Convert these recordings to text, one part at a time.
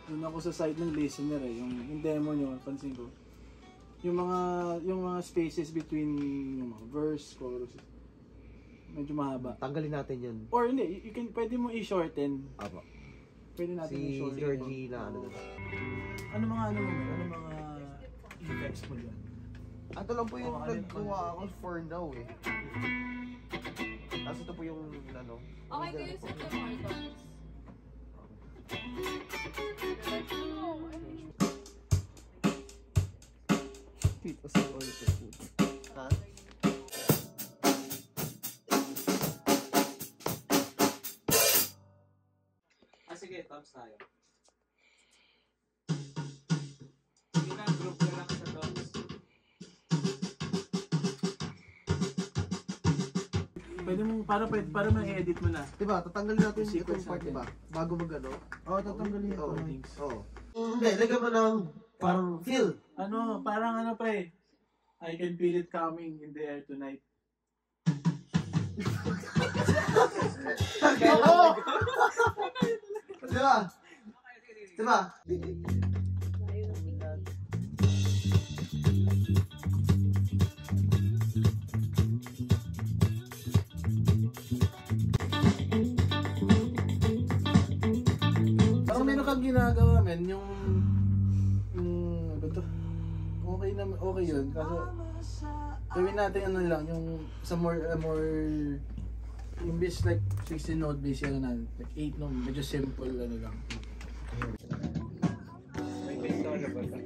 Doon ako sa side ng listener eh, yung demo nyo, pansin ko. Yung mga spaces between yung mga verse, chorus, medyo mahaba. Tanggalin natin yun. Or hindi, pwede mo i-shorten. Apo. Pwede natin i-shorten. Si Georgie na ano. Ano mga effects mo dyan? Ito lang po yung nagkuha ako for now eh. Tapos ito po yung ano. Okay, kayo set yung more tones. Tito sa all the food. Ha? Sige, tops tayo. Sige na, group ka lang sa tops. Pwede mong, para ma-edit mo na. Diba, tatanggalin natin yung Sequence part, natin. diba? Bago mag-ano. Oo, tatanggalin ito. Oo. Hindi, lagyan mo ng parang feel. Parang pre. I can feel it coming in the air tonight. Oo! Diba? Diba? Parang meron kang ginagawa, men, yung okay yun. Kaso, gawin natin ano lang, yung sa more yung bass like 16 note bass yan na, like 8 note, medyo simple ano lang. May bass solo ba ito?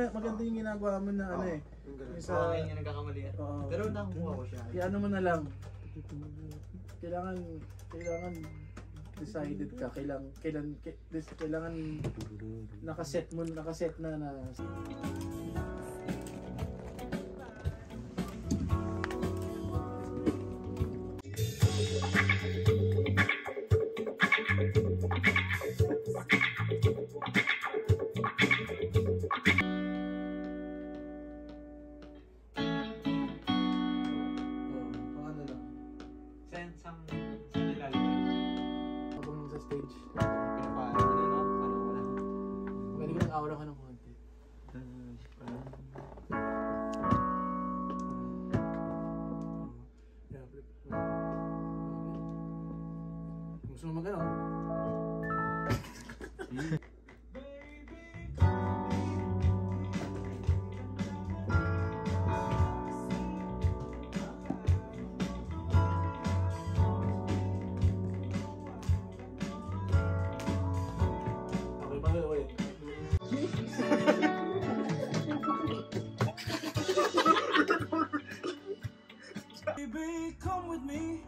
Maganda yung ginagawa mo na ano eh. Sa akin yung nagkakamali. Pero nakuha ko siya. Ano mo na lang. Kailangan decided ka. Kailangan nakaset na. Aura ka ng konti. Gusto mo mag-ano? Baby, come with me.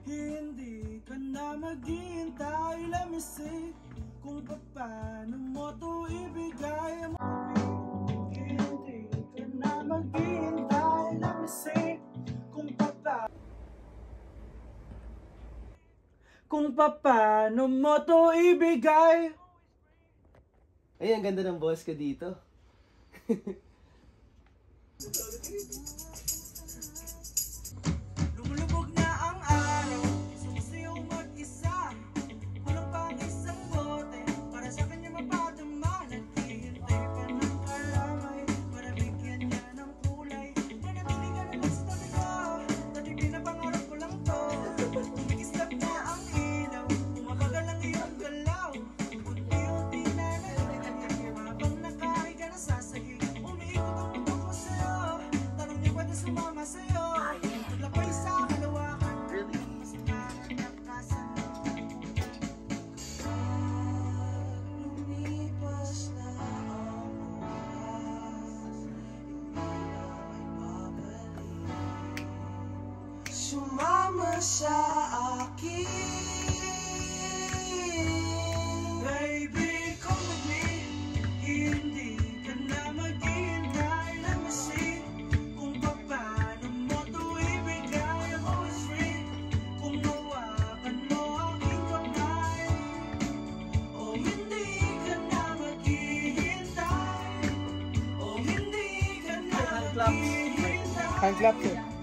Hindi ka na maghihintay. Let me see kung paano mo to ibigay. Hindi ka na maghihintay. Let me see kung paano mo to ibigay. Ay, ang ganda ng boss ko dito. Lumulubog na ang araw, sumusayaw mag-isa. Walang pang isang bote, para sa kanya mapadama. Naghihintay pa ng kalamay, para bigyan niya ng kulay. Manatili ka na lang sa tabi ko, dati pinapangarap ko lang to. Tumikislap na ang ilaw, umabagal ang iyong galaw. Unti-unti na nagkakalimutan, habang nakahiga na sasagig. Umiikot ang mundo ko sa'yo, tanong niya pwede sumama sa'yo. Lapay sa kalawakan, sinahanap ka sa lumipas na ang oras, hindi na may babalik. Sumama sa akin. Baby, come with me. Hindi ka na maghihintay. Let me see kung paano mo to ibigay. I'm always free. Time clapse eh.